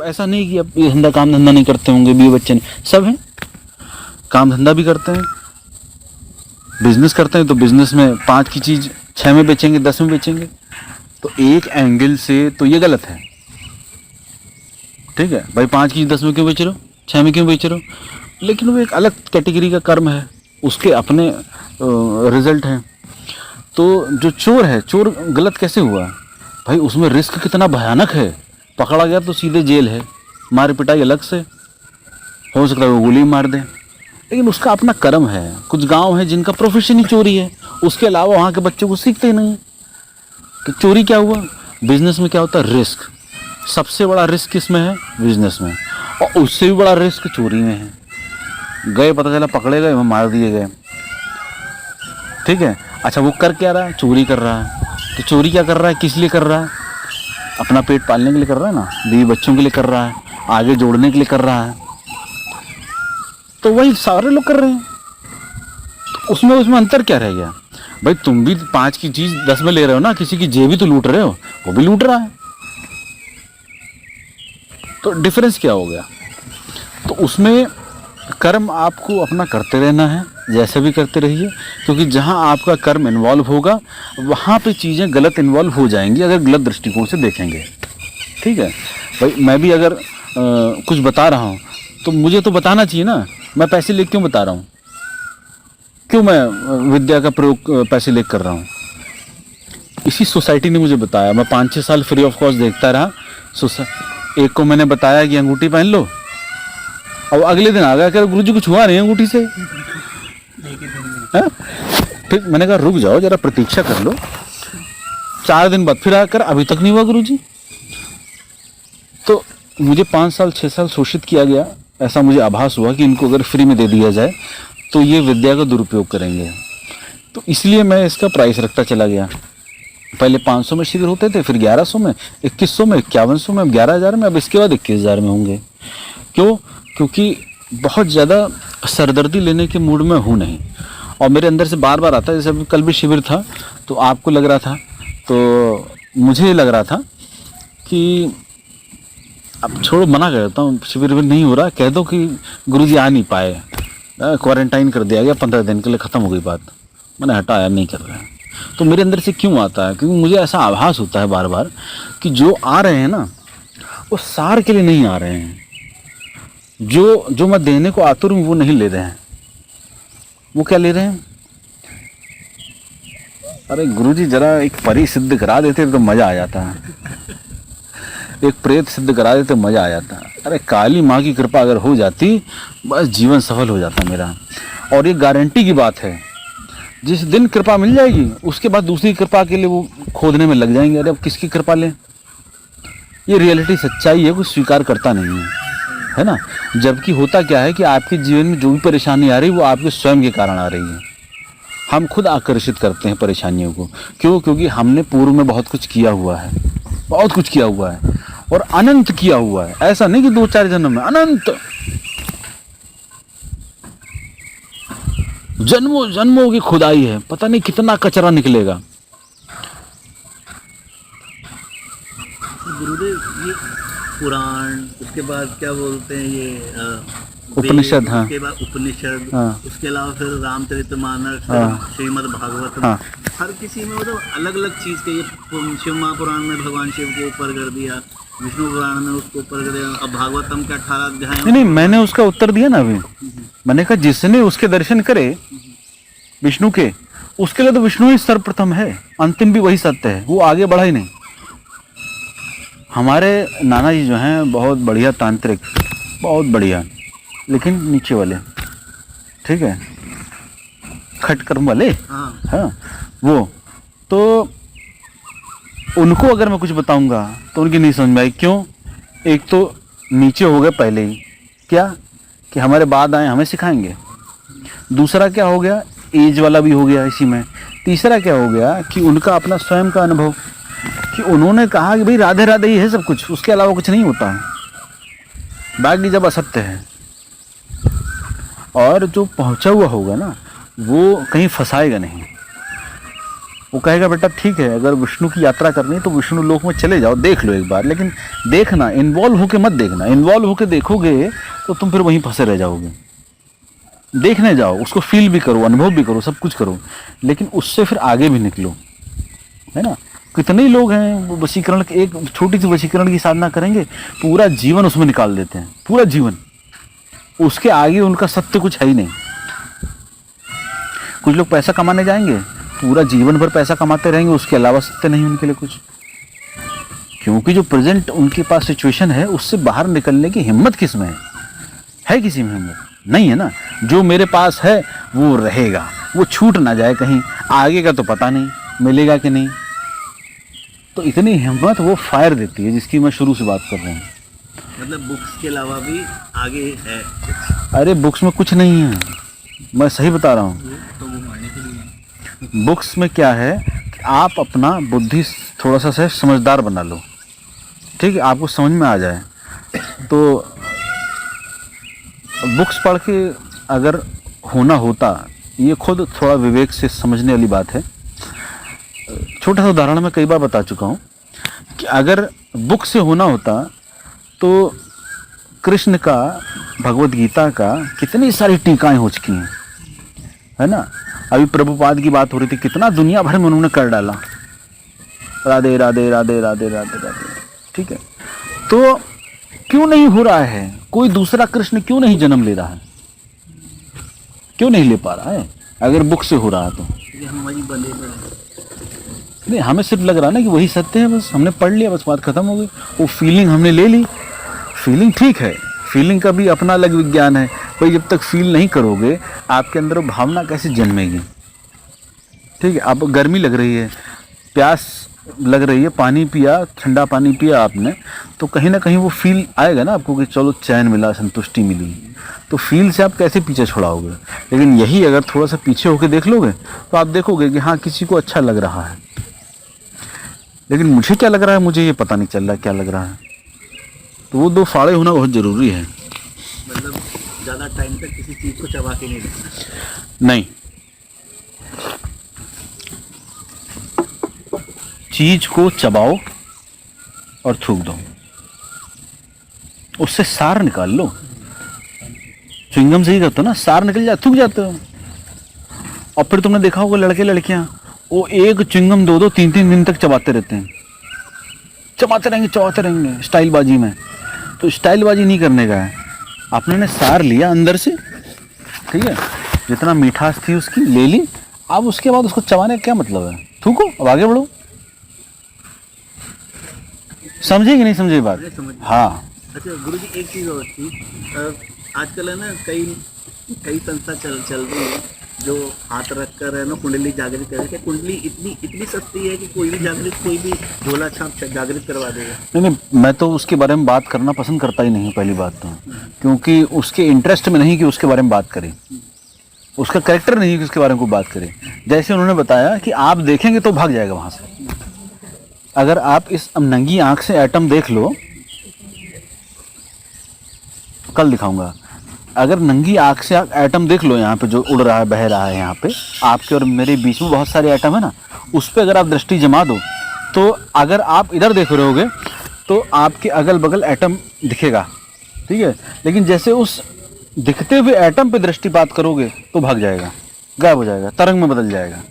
ऐसा नहीं कि अब ये धंधा काम धंधा नहीं करते होंगे, बीवी बच्चे नहीं, सब हैं, काम धंधा भी करते हैं, बिजनेस करते हैं। तो बिजनेस में 5 की चीज़ 6 में बेचेंगे, 10 में बेचेंगे। तो एक एंगल से तो ये गलत है, ठीक है भाई, 5 की 10 में क्यों बेच रहे हो, 6 में क्यों बेच रहे हो? लेकिन वो एक अलग कैटेगरी का कर्म है, उसके अपने रिजल्ट हैं। तो जो चोर है, चोर गलत कैसे हुआ भाई? उसमें रिस्क कितना भयानक है, पकड़ा गया तो सीधे जेल है, मार पिटाई अलग से, हो सकता है वो गोली मार दे, लेकिन उसका अपना कर्म है। कुछ गांव है जिनका प्रोफेशन ही चोरी है, उसके अलावा वहाँ के बच्चों को सीखते ही नहीं। तो चोरी क्या हुआ? बिजनेस में क्या होता है? रिस्क। सबसे बड़ा रिस्क किसमें है? बिजनेस में। और उससे भी बड़ा रिस्क चोरी में है। गए, पता चला पकड़े गए, मार दिए गए, ठीक है। अच्छा, वो कर क्या रहा है? चोरी कर रहा है। तो चोरी क्या कर रहा है, किस लिए कर रहा है? अपना पेट पालने के लिए कर रहा है ना, बीवी बच्चों के लिए कर रहा है, आगे जोड़ने के लिए कर रहा है। तो वही सारे लोग कर रहे हैं। तो उसमें अंतर क्या रह गया भाई? तुम भी 5 की चीज 10 में ले रहे हो ना, किसी की जेब भी तो लूट रहे हो, वो भी लूट रहा है। तो डिफरेंस क्या हो गया? तो उसमें कर्म आपको अपना करते रहना है, जैसे भी करते रहिए, क्योंकि जहाँ आपका कर्म इन्वॉल्व होगा वहाँ पे चीज़ें गलत इन्वॉल्व हो जाएंगी अगर गलत दृष्टिकोण से देखेंगे, ठीक है भाई। मैं भी अगर कुछ बता रहा हूँ तो मुझे तो बताना चाहिए ना, मैं पैसे लेके क्यों बता रहा हूँ? क्यों मैं विद्या का प्रयोग पैसे लेकर कर रहा हूँ? इसी सोसाइटी ने मुझे बताया, मैं 5-6 साल फ्री ऑफ कॉस्ट देखता रहा। एक को मैंने बताया कि अंगूठी पहन लो, और अगले दिन आ गया कि गुरुजी कुछ हुआ नहीं अंगूठी से। फिर मैंने कहा रुक जाओ जरा, प्रतीक्षा कर लो। 4 दिन बाद फिर आकर अभी तक नहीं हुआ गुरुजी। तो मुझे 5 साल 6 साल शोषित किया गया, ऐसा मुझे आभास हुआ कि इनको अगर फ्री में दे दिया जाए तो ये विद्या का दुरुपयोग करेंगे। तो इसलिए मैं इसका प्राइस रखता चला गया। पहले 500 में शिविर होते थे, फिर 1100 में, 2100 में, 5100 में, 11,000 में, अब इसके बाद 21,000 में होंगे। क्यों? क्योंकि बहुत ज़्यादा सरदर्दी लेने के मूड में हूँ नहीं, और मेरे अंदर से बार बार आता है। जैसे कल भी शिविर था तो आपको लग रहा था, तो मुझे लग रहा था कि अब छोड़ो, मना कर देता हूँ, शिविर भी नहीं हो रहा, कह दो कि गुरुजी आ नहीं पाए, क्वारंटाइन कर दिया गया 15 दिन के लिए, ख़त्म हो गई बात। मैंने हटाया, नहीं कर रहे हैं। तो मेरे अंदर से क्यों आता है? क्योंकि मुझे ऐसा आभास होता है बार बार कि जो आ रहे हैं ना, वो सार के लिए नहीं आ रहे हैं। जो मैं देने को आतुर हूँ वो नहीं ले रहे हैं। वो क्या ले रहे हैं? अरे गुरुजी जरा एक परी सिद्ध करा देते तो मजा आ जाता है, एक प्रेत सिद्ध करा देते मजा आ जाता है। अरे काली माँ की कृपा अगर हो जाती, बस जीवन सफल हो जाता मेरा। और ये गारंटी की बात है, जिस दिन कृपा मिल जाएगी उसके बाद दूसरी कृपा के लिए वो खोदने में लग जाएंगे। अरे अब किसकी कृपा लें? ये रियलिटी सच्चाई है, कुछ स्वीकार करता नहीं है ना। जबकि होता क्या है कि आपके जीवन में जो भी परेशानी आ रही है वो आपके स्वयं के कारण आ रही है। हम खुद आकर्षित करते हैं परेशानियों को। क्यों? क्योंकि हमने पूर्व में बहुत कुछ किया हुआ है, बहुत कुछ किया हुआ है, और अनंत किया हुआ है। ऐसा नहीं कि 2-4 जन्म में, अनंत जन्मों जन्मों की खुदाई है, पता नहीं कितना कचरा निकलेगा। गुरुदेव, ये पुराण, उसके बाद क्या बोलते हैं ये उपनिषद, हाँ, उसके बाद उपनिषद, हाँ, उसके अलावा फिर रामचरितमानस, हाँ, श्रीमद् भागवत, हाँ, हर किसी में मतलब अलग अलग चीज़ के। ये शिव महापुराण में भगवान शिव को ऊपर कर दिया, विष्णु पुराण में उसको ऊपर कर दिया, अब भागवतम के 18 अध्याय। नहीं, मैंने उसका उत्तर दिया ना अभी। मैंने कहा जिसने उसके दर्शन करे विष्णु के, उसके लिए तो विष्णु ही सर्वप्रथम है, अंतिम भी वही सत्य है, वो आगे बढ़ा ही नहीं। हमारे नाना जी जो हैं बहुत बढ़िया तांत्रिक, बहुत बढ़िया, लेकिन नीचे वाले, ठीक है, खटकर्म वाले, हाँ, वो तो उनको अगर मैं कुछ बताऊंगा तो उनकी नहीं समझ में आई। क्यों? एक तो नीचे हो गए पहले ही, क्या कि हमारे बाद आए हमें सिखाएंगे। दूसरा क्या हो गया, एज वाला भी हो गया इसी में। तीसरा क्या हो गया कि उनका अपना स्वयं का अनुभव, कि उन्होंने कहा कि भाई राधे राधे ही है सब कुछ, उसके अलावा कुछ नहीं होता है। बाकी जब असत्य है, और जो पहुंचा हुआ होगा ना वो कहीं फंसाएगा नहीं, वो कहेगा बेटा ठीक है, अगर विष्णु की यात्रा करनी है तो विष्णु लोक में चले जाओ, देख लो एक बार, लेकिन देखना इन्वॉल्व होके मत देखना। इन्वॉल्व होके देखोगे तो तुम फिर वहीं फंसे रह जाओगे। देखने जाओ, उसको फील भी करो, अनुभव भी करो, सब कुछ करो, लेकिन उससे फिर आगे भी निकलो, है ना। कितने ही लोग हैं वो वशीकरण, एक छोटी सी वशीकरण की साधना करेंगे, पूरा जीवन उसमें निकाल देते हैं, पूरा जीवन। उसके आगे उनका सत्य कुछ है ही नहीं। कुछ लोग पैसा कमाने जाएंगे, पूरा जीवन भर पैसा कमाते रहेंगे, उसके अलावा सत्य नहीं उनके लिए कुछ, क्योंकि जो प्रेजेंट उनके पास सिचुएशन है उससे बाहर निकलने की हिम्मत किस में है किसी में हिम्मत नहीं है ना। जो मेरे पास है वो रहेगा, वो छूट ना जाए कहीं, आगे का तो पता नहीं मिलेगा कि नहीं। तो इतनी हिम्मत वो फायर देती है जिसकी मैं शुरू से बात कर रहा हूँ। मतलब बुक्स के अलावा भी आगे है। अरे बुक्स में कुछ नहीं है, मैं सही बता रहा हूँ। तो वो मानने के लिए बुक्स में क्या है कि आप अपना बुद्धि थोड़ा सा से समझदार बना लो, ठीक है, आपको समझ में आ जाए। तो बुक्स पढ़ के अगर होना होता, ये खुद थोड़ा विवेक से समझने वाली बात है। छोटा सा उदाहरण मैं कई बार बता चुका हूँ कि अगर बुक से होना होता तो कृष्ण का, भगवत गीता का कितनी सारी टीकाएं हो चुकी हैं, है ना। अभी प्रभुपाद की बात हो रही थी, कितना दुनिया भर में उन्होंने कर डाला, राधे राधे राधे राधे राधे राधे, ठीक है। तो क्यों नहीं हो रहा है, कोई दूसरा कृष्ण क्यों नहीं जन्म ले रहा है, क्यों नहीं ले पा रहा है? अगर बुक से हो रहा है तो ये हमारी बंदे पर नहीं, हमें सिर्फ लग रहा ना कि वही सत्य है, बस हमने पढ़ लिया, बस बात खत्म हो गई, वो फीलिंग हमने ले ली। फीलिंग ठीक है, फीलिंग का भी अपना अलग विज्ञान है भाई। जब तक फील नहीं करोगे आपके अंदर वो भावना कैसे जन्मेगी, ठीक है। अब गर्मी लग रही है, प्यास लग रही है, पानी पिया, ठंडा पानी पिया आपने, तो कहीं ना कहीं वो फील आएगा ना आपको कि चलो चैन मिला, संतुष्टि मिली। तो फील से आप कैसे पीछे छुड़ाओगे। लेकिन यही अगर थोड़ा सा पीछे होकर देख लोगे तो आप देखोगे कि हाँ किसी को अच्छा लग रहा है, लेकिन मुझे क्या लग रहा है मुझे ये पता नहीं चल रहा क्या लग रहा है। तो वो दो फाड़े होना बहुत ज़रूरी है। मतलब ज़्यादा टाइम तक किसी चीज़ को चबा के नहीं रखना। नहीं, चीज को चबाओ और थूक दो, उससे सार निकाल लो। च्युइंगम से ही करते हो ना, सार निकल जाए, थूक जाते हो। और फिर तुमने देखा होगा लड़के लड़कियां वो एक च्युइंगम 2-2 3-3 दिन तक चबाते रहते हैं, चबाते रहेंगे स्टाइलबाजी में। तो स्टाइलबाजी नहीं करने का है, आपने सार लिया अंदर से, ठीक है, जितना मिठास थी उसकी ले ली, अब उसके बाद उसको चबाने का क्या मतलब है, थूको अब आगे बढ़ो। समझे कि नहीं समझे बात? हाँ। अच्छा गुरु जी, एक चीज़ और थी, आजकल है ना कई संस्था चल रही है जो हाथ रख कर है ना कुंडली जागृत करे। क्या कुंडली इतनी सस्ती है कि कोई भी झोला छाप जागृत करवा देगा? नहीं, मैं तो उसके बारे में बात करना पसंद करता ही नहीं, पहली बात तो, क्योंकि उसके इंटरेस्ट में नहीं कि उसके बारे में बात करें, उसका कैरेक्टर नहीं कि उसके बारे में कोई बात करें। जैसे उन्होंने बताया कि आप देखेंगे तो भाग जाएगा वहाँ से। अगर आप इस नंगी आंख से एटम देख लो, कल दिखाऊंगा, अगर नंगी आंख से आप एटम देख लो, यहाँ पे जो उड़ रहा है बह रहा है, यहाँ पे आपके और मेरे बीच में बहुत सारे एटम है ना, उस पर अगर आप दृष्टि जमा दो तो अगर आप इधर देख रहे होगे तो आपके अगल बगल एटम दिखेगा, ठीक है। लेकिन जैसे उस दिखते हुए एटम पे दृष्टिपात करोगे तो भाग जाएगा, गायब हो जाएगा, तरंग में बदल जाएगा।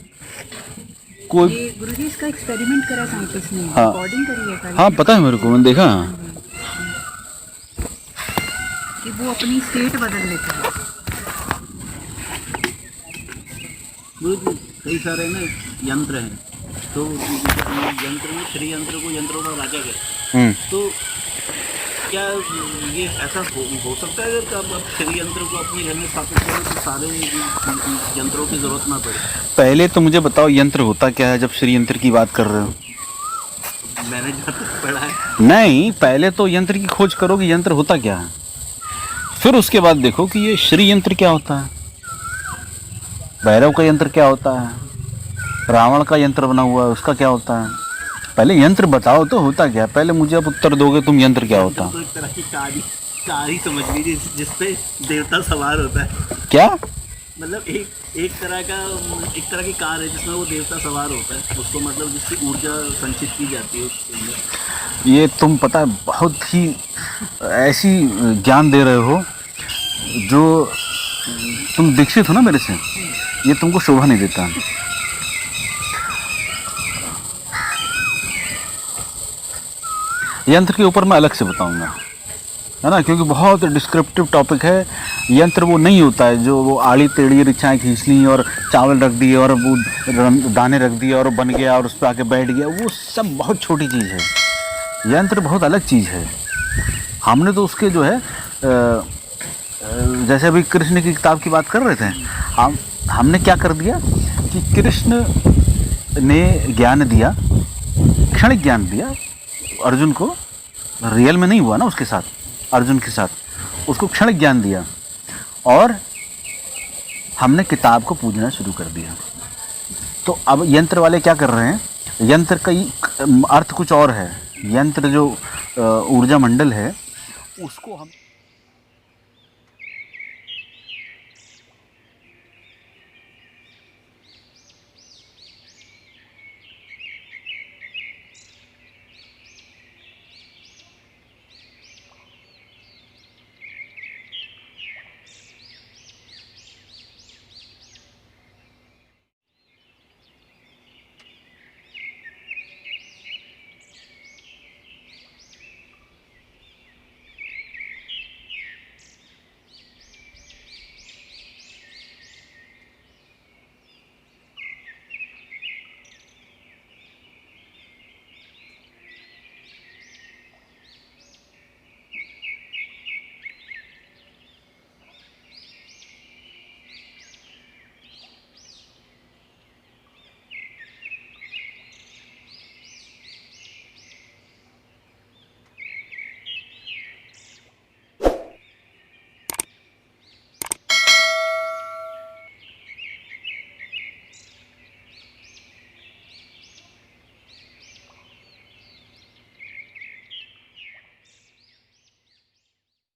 कोई गुरुजी इसका एक्सपेरिमेंट करा साइंटिस्ट ने, हाँ। रिकॉर्डिंग करी है हाँ पता है मेरे को, मैंने देखा कि वो अपनी स्टेट बदल लेते हैं। गुरु जी कई सारे ना यंत्र हैं, तो यंत्र में 3 यंत्र को यंत्रों का राजा है, तो क्या ये ऐसा हो सकता है कि आप श्री यंत्र को अपने घर में स्थापित करें तो सारे यंत्रों की जरूरत ना पड़े? पहले तो मुझे बताओ यंत्र होता क्या है जब श्री यंत्र की बात कर रहे हो? मैंने जहाँ तक पढ़ा है नहीं, पहले तो यंत्र की खोज करो कि यंत्र होता क्या है, फिर उसके बाद देखो कि ये श्री यंत्र क्या होता है, भैरव का यंत्र क्या होता है, रावण का यंत्र बना हुआ है उसका क्या होता है। पहले यंत्र बताओ तो होता क्या, पहले मुझे अब उत्तर दोगे तुम यंत्र क्या होता। तो एक तरह की कार ही समझ लीजिए जिसपे देवता सवार होता है। क्या मतलब एक तरह की कार है जिसमें वो देवता सवार होता है, उसको मतलब जिसकी ऊर्जा संचित की जाती है उसके अंदर। ये तुम पता है बहुत ही ऐसी ज्ञान दे रहे हो जो तुम दीक्षित हो ना मेरे से, ये तुमको शोभा नहीं देता। यंत्र के ऊपर मैं अलग से बताऊंगा, है ना, क्योंकि बहुत डिस्क्रिप्टिव टॉपिक है। यंत्र वो नहीं होता है जो वो आड़ी टेढ़ी रिचाएँ खींच ली और चावल रख दिए और वो दाने रख दिए और बन गया और उस पर आके बैठ गया, वो सब बहुत छोटी चीज़ है। यंत्र बहुत अलग चीज़ है। हमने तो उसके जो है जैसे अभी कृष्ण की किताब की बात कर रहे थे, हमने क्या कर दिया कि कृष्ण ने ज्ञान दिया, क्षणिक ज्ञान दिया अर्जुन को, रियल में नहीं हुआ ना उसके साथ, अर्जुन के साथ, उसको क्षणिक ज्ञान दिया और हमने किताब को पूजना शुरू कर दिया। तो अब यंत्र वाले क्या कर रहे हैं, यंत्र का अर्थ कुछ और है। यंत्र जो ऊर्जा मंडल है उसको हम